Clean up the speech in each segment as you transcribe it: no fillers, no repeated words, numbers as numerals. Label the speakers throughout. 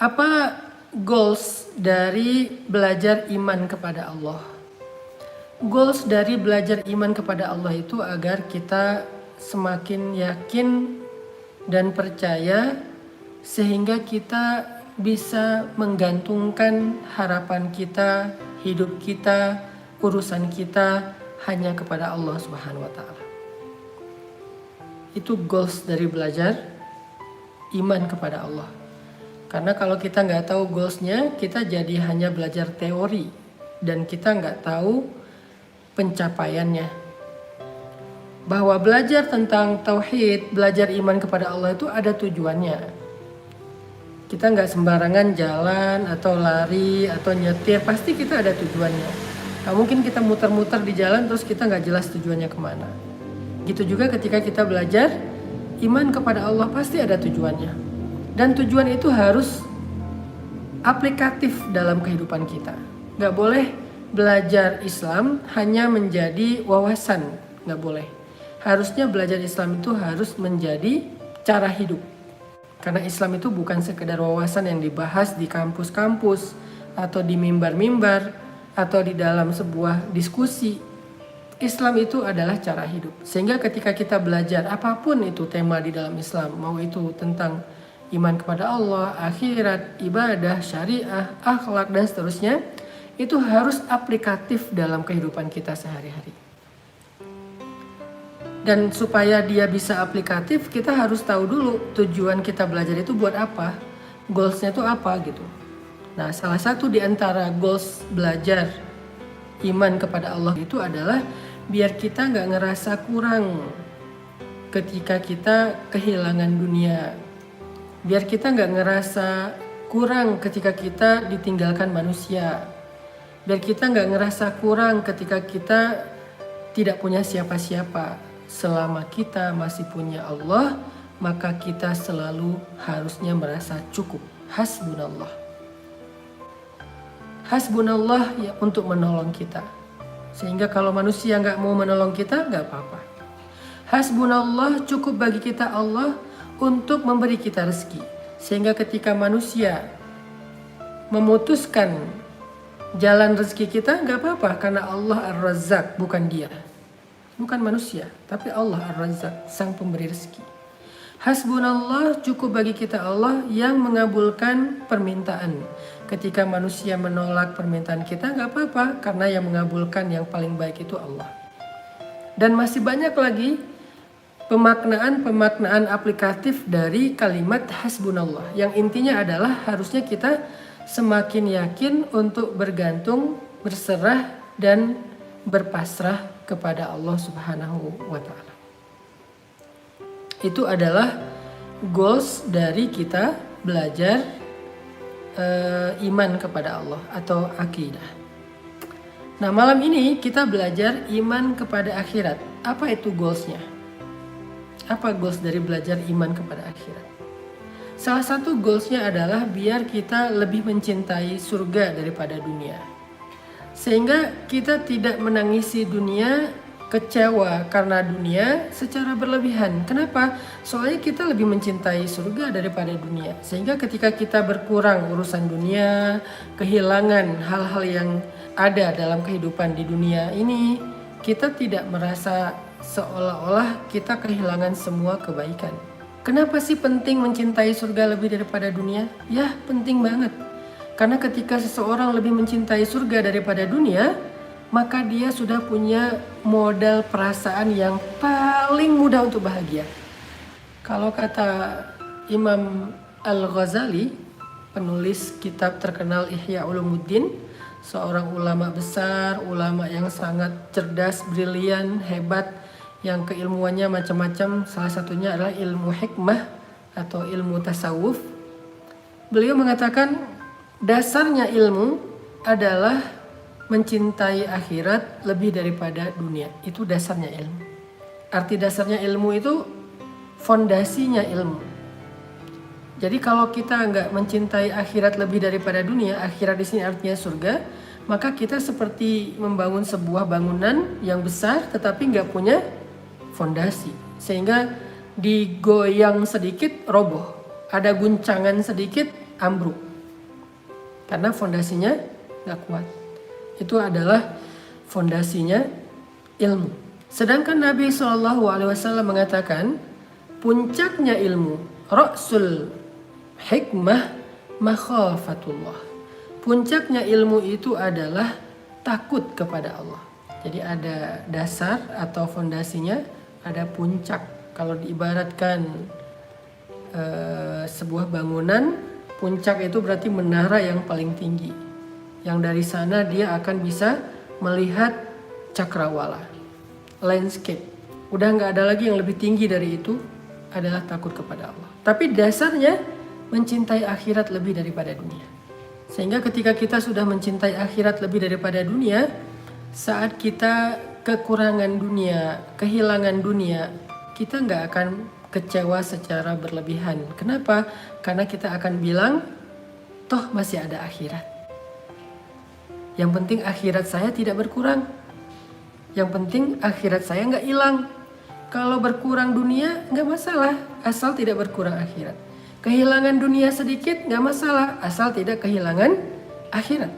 Speaker 1: Apa goals dari belajar iman kepada Allah? Goals dari belajar iman kepada Allah itu agar kita semakin yakin dan percaya sehingga kita bisa menggantungkan harapan kita, hidup kita, urusan kita hanya kepada Allah Subhanahu wa taala. Itu goals dari belajar iman kepada Allah. Karena kalau kita nggak tahu goalsnya, kita jadi hanya belajar teori dan kita nggak tahu pencapaiannya. Bahwa belajar tentang tauhid, belajar iman kepada Allah itu ada tujuannya. Kita nggak sembarangan jalan atau lari atau nyetir, pasti kita ada tujuannya. Nah, mungkin kita muter-muter di jalan terus kita nggak jelas tujuannya kemana. Gitu juga ketika kita belajar iman kepada Allah, pasti ada tujuannya. Dan tujuan itu harus aplikatif dalam kehidupan kita. Gak boleh belajar Islam hanya menjadi wawasan, gak boleh. Harusnya belajar Islam itu harus menjadi cara hidup. Karena Islam itu bukan sekedar wawasan yang dibahas di kampus-kampus atau di mimbar-mimbar atau di dalam sebuah diskusi. Islam itu adalah cara hidup. Sehingga ketika kita belajar apapun itu tema di dalam Islam, mau itu tentang iman kepada Allah, akhirat, ibadah, syariah, akhlak, dan seterusnya, itu harus aplikatif dalam kehidupan kita sehari-hari. Dan supaya dia bisa aplikatif, kita harus tahu dulu tujuan kita belajar itu buat apa, goalsnya itu apa gitu. Nah, salah satu di antara goals belajar iman kepada Allah itu adalah biar kita nggak ngerasa kurang ketika kita kehilangan dunia. Biar kita nggak ngerasa kurang ketika kita ditinggalkan manusia. Biar kita nggak ngerasa kurang ketika kita tidak punya siapa-siapa. Selama kita masih punya Allah, maka kita selalu harusnya merasa cukup. Hasbunallah. Hasbunallah ya untuk menolong kita. Sehingga kalau manusia nggak mau menolong kita, nggak apa-apa. Hasbunallah, cukup bagi kita Allah untuk memberi kita rezeki. Sehingga ketika manusia memutuskan jalan rezeki kita, gak apa-apa. Karena Allah Ar-Razzaq, bukan dia. Bukan manusia, tapi Allah Ar-Razzaq, sang pemberi rezeki. Hasbunallah, cukup bagi kita Allah yang mengabulkan permintaan. Ketika manusia menolak permintaan kita, gak apa-apa. Karena yang mengabulkan yang paling baik itu Allah. Dan masih banyak lagi pemaknaan aplikatif dari kalimat hasbunallah. Yang intinya adalah harusnya kita semakin yakin untuk bergantung, berserah, dan berpasrah kepada Allah Subhanahu wa ta'ala. Itu adalah goals dari kita belajar iman kepada Allah atau akidah. Nah, malam ini kita belajar iman kepada akhirat. Apa itu goalsnya? Apa goals dari belajar iman kepada akhirat? Salah satu goalsnya adalah biar kita lebih mencintai surga daripada dunia. Sehingga kita tidak menangisi dunia, kecewa karena dunia secara berlebihan. Kenapa? Soalnya kita lebih mencintai surga daripada dunia. Sehingga ketika kita berkurang urusan dunia, kehilangan hal-hal yang ada dalam kehidupan di dunia ini, kita tidak merasa seolah-olah kita kehilangan semua kebaikan. Kenapa sih penting mencintai surga lebih daripada dunia? Ya, penting banget. Karena ketika seseorang lebih mencintai surga daripada dunia, maka dia sudah punya modal perasaan yang paling mudah untuk bahagia. Kalau kata Imam Al-Ghazali, penulis kitab terkenal Ihya Ulumuddin, seorang ulama besar, ulama yang sangat cerdas, brilian, hebat, yang keilmuannya macam-macam, salah satunya adalah ilmu hikmah atau ilmu tasawuf. Beliau mengatakan dasarnya ilmu adalah mencintai akhirat lebih daripada dunia. Itu dasarnya ilmu. Arti dasarnya ilmu itu fondasinya ilmu. Jadi kalau kita nggak mencintai akhirat lebih daripada dunia, akhirat di sini artinya surga, maka kita seperti membangun sebuah bangunan yang besar tetapi nggak punya fondasi, sehingga digoyang sedikit roboh, ada guncangan sedikit ambruk. karena fondasinya nggak kuat. Itu adalah fondasinya ilmu. Sedangkan Nabi SAW mengatakan puncaknya ilmu, ra'sul hikmah makhafatullah. Puncaknya ilmu itu adalah takut kepada Allah. Jadi ada dasar atau fondasinya, ada puncak. Kalau diibaratkan sebuah bangunan, puncak itu berarti menara yang paling tinggi. Yang dari sana dia akan bisa melihat cakrawala, landscape. Udah nggak ada lagi yang lebih tinggi dari itu, adalah takut kepada Allah. Tapi dasarnya mencintai akhirat lebih daripada dunia. Sehingga ketika kita sudah mencintai akhirat lebih daripada dunia, saat kita kekurangan dunia, kehilangan dunia, kita nggak akan kecewa secara berlebihan. Kenapa? Karena kita akan bilang, toh masih ada akhirat. Yang penting akhirat saya tidak berkurang. Yang penting akhirat saya nggak hilang. Kalau berkurang dunia nggak masalah, asal tidak berkurang akhirat. Kehilangan dunia sedikit nggak masalah, asal tidak kehilangan akhirat.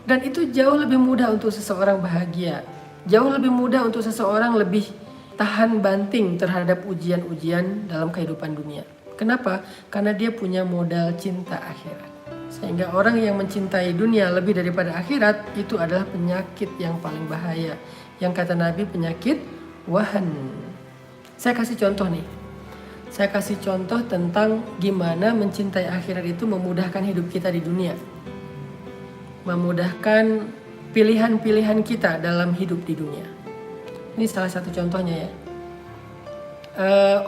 Speaker 1: Dan itu jauh lebih mudah untuk seseorang bahagia. Jauh lebih mudah untuk seseorang lebih tahan banting terhadap ujian-ujian dalam kehidupan dunia. Kenapa? Karena dia punya modal cinta akhirat. Sehingga orang yang mencintai dunia lebih daripada akhirat, itu adalah penyakit yang paling bahaya. Yang kata Nabi, penyakit wahan. Saya kasih contoh nih. Saya kasih contoh tentang gimana mencintai akhirat itu memudahkan hidup kita di dunia. Memudahkan pilihan-pilihan kita dalam hidup di dunia. Ini salah satu contohnya ya.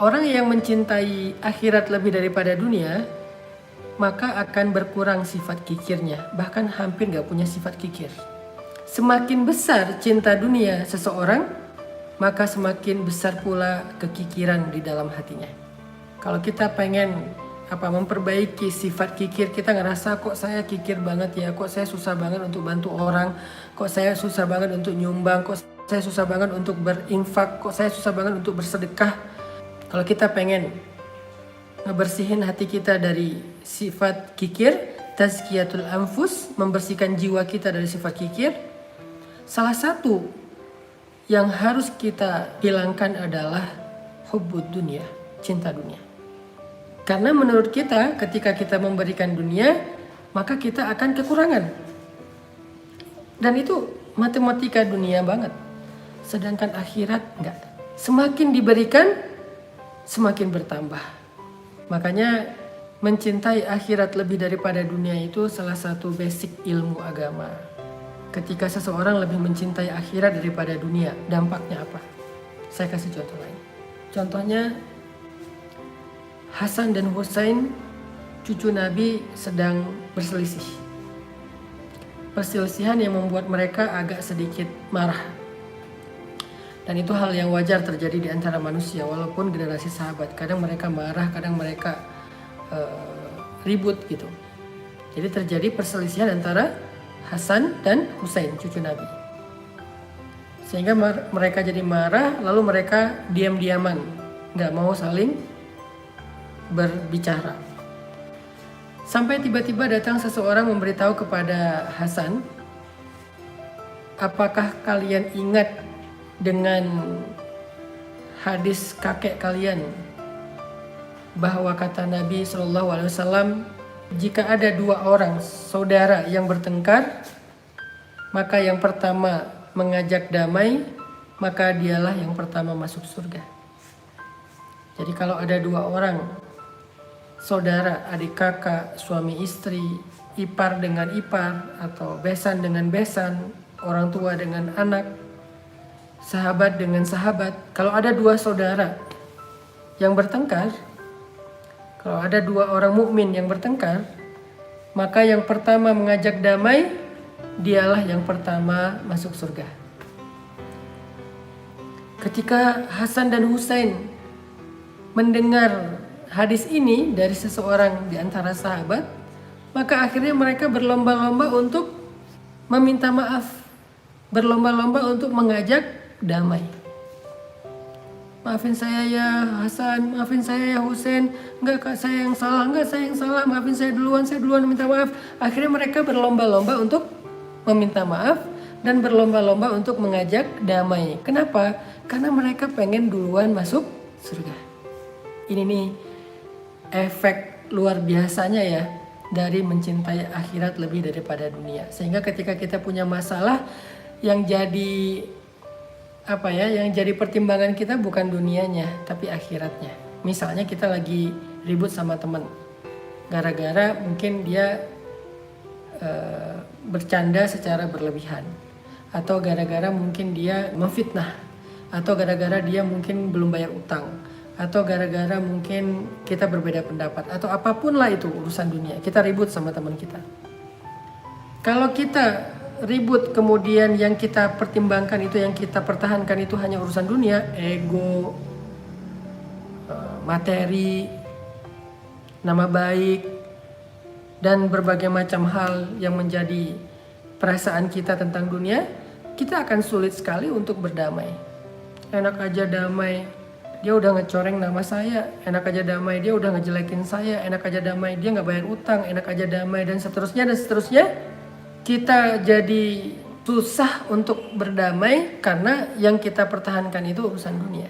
Speaker 1: Orang yang mencintai akhirat lebih daripada dunia, maka akan berkurang sifat kikirnya. Bahkan hampir gak punya sifat kikir. Semakin besar cinta dunia seseorang, maka semakin besar pula kekikiran di dalam hatinya. Kalau kita pengen memperbaiki sifat kikir, kita ngerasa kok saya kikir banget ya, kok saya susah banget untuk bantu orang, kok saya susah banget untuk nyumbang, kok saya susah banget untuk berinfak, kok saya susah banget untuk bersedekah. Kalau kita pengen ngebersihin hati kita dari sifat kikir, tazkiyatul anfus, membersihkan jiwa kita dari sifat kikir, salah satu yang harus kita hilangkan adalah hubbud dunia, cinta dunia. Karena menurut kita, ketika kita memberikan dunia, maka kita akan kekurangan. Dan itu matematika dunia banget. Sedangkan akhirat enggak. Semakin diberikan, semakin bertambah. Makanya mencintai akhirat lebih daripada dunia itu salah satu basic ilmu agama. Ketika seseorang lebih mencintai akhirat daripada dunia, dampaknya apa? Saya kasih contoh lain. Contohnya, Hasan dan Husain, cucu Nabi, sedang berselisih. Perselisihan yang membuat mereka agak sedikit marah. Dan itu hal yang wajar terjadi di antara manusia, walaupun generasi sahabat. Kadang mereka marah, kadang mereka ribut gitu. Jadi terjadi perselisihan antara Hasan dan Husain, cucu Nabi. Sehingga mereka jadi marah, lalu mereka diam-diaman, gak mau saling berbicara. Sampai tiba-tiba datang seseorang memberitahu kepada Hasan, apakah kalian ingat dengan hadis kakek kalian, bahwa kata Nabi SAW, jika ada dua orang saudara yang bertengkar, maka yang pertama mengajak damai, maka dialah yang pertama masuk surga. Jadi kalau ada dua orang saudara, adik kakak, suami istri, ipar dengan ipar, atau besan dengan besan, orang tua dengan anak, sahabat dengan sahabat. Kalau ada dua saudara yang bertengkar, kalau ada dua orang mukmin yang bertengkar, maka yang pertama mengajak damai, dialah yang pertama masuk surga. Ketika Hasan dan Husain mendengar hadis ini dari seseorang di antara sahabat, maka akhirnya mereka berlomba-lomba untuk meminta maaf, berlomba-lomba untuk mengajak damai. Maafin saya ya Hasan, maafin saya ya Husein. Enggak kak, saya yang salah, enggak saya yang salah. Maafin saya duluan minta maaf. Akhirnya mereka berlomba-lomba untuk meminta maaf dan berlomba-lomba untuk mengajak damai. Kenapa? Karena mereka pengen duluan masuk surga. Ini nih efek luar biasanya ya dari mencintai akhirat lebih daripada dunia. Sehingga ketika kita punya masalah yang jadi yang jadi pertimbangan kita bukan dunianya tapi akhiratnya. Misalnya kita lagi ribut sama teman gara-gara mungkin dia bercanda secara berlebihan, atau gara-gara mungkin dia memfitnah, atau gara-gara dia mungkin belum bayar utang, atau gara-gara mungkin kita berbeda pendapat, atau apapun lah itu urusan dunia, kita ribut sama teman kita. Kalau kita ribut kemudian yang kita pertimbangkan itu, yang kita pertahankan itu hanya urusan dunia, ego, materi, nama baik, dan berbagai macam hal yang menjadi perasaan kita tentang dunia, kita akan sulit sekali untuk berdamai. Enak aja damai, dia udah ngecoreng nama saya. Enak aja damai, dia udah ngejelekin saya. Enak aja damai, dia gak bayar utang. Enak aja damai, dan seterusnya dan seterusnya. Kita jadi susah untuk berdamai karena yang kita pertahankan itu urusan dunia.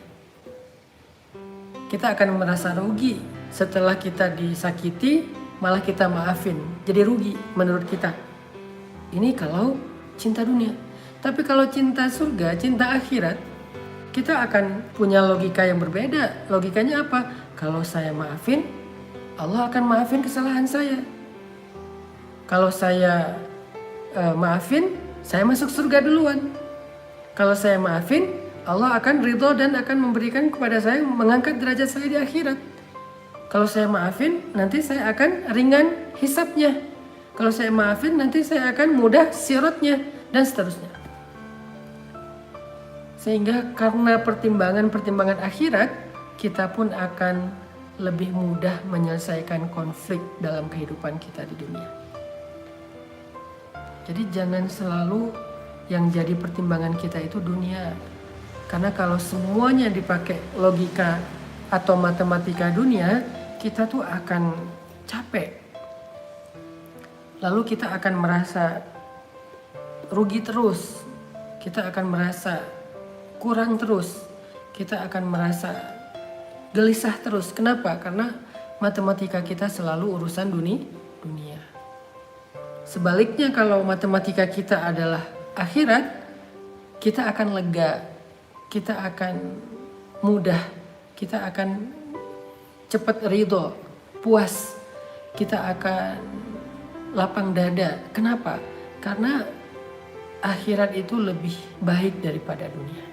Speaker 1: Kita akan merasa rugi setelah kita disakiti, malah kita maafin. Jadi rugi menurut kita. Ini kalau cinta dunia. Tapi kalau cinta surga, cinta akhirat, kita akan punya logika yang berbeda. Logikanya apa? Kalau saya maafin, Allah akan maafin kesalahan saya. Kalau saya maafin, saya masuk surga duluan. Kalau saya maafin, Allah akan ridho dan akan memberikan kepada saya, mengangkat derajat saya di akhirat. Kalau saya maafin, nanti saya akan ringan hisabnya. Kalau saya maafin, nanti saya akan mudah siratnya, dan seterusnya. Sehingga karena pertimbangan-pertimbangan akhirat, kita pun akan lebih mudah menyelesaikan konflik dalam kehidupan kita di dunia. Jadi jangan selalu yang jadi pertimbangan kita itu dunia. Karena kalau semuanya dipakai logika atau matematika dunia, kita tuh akan capek. Lalu kita akan merasa rugi terus. Kita akan merasa kurang terus. Kita akan merasa gelisah terus. Kenapa? Karena matematika kita selalu urusan dunia. Sebaliknya kalau matematika kita adalah akhirat, kita akan lega, kita akan mudah, kita akan cepat ridho, puas, kita akan lapang dada. Kenapa? Karena akhirat itu lebih baik daripada dunia.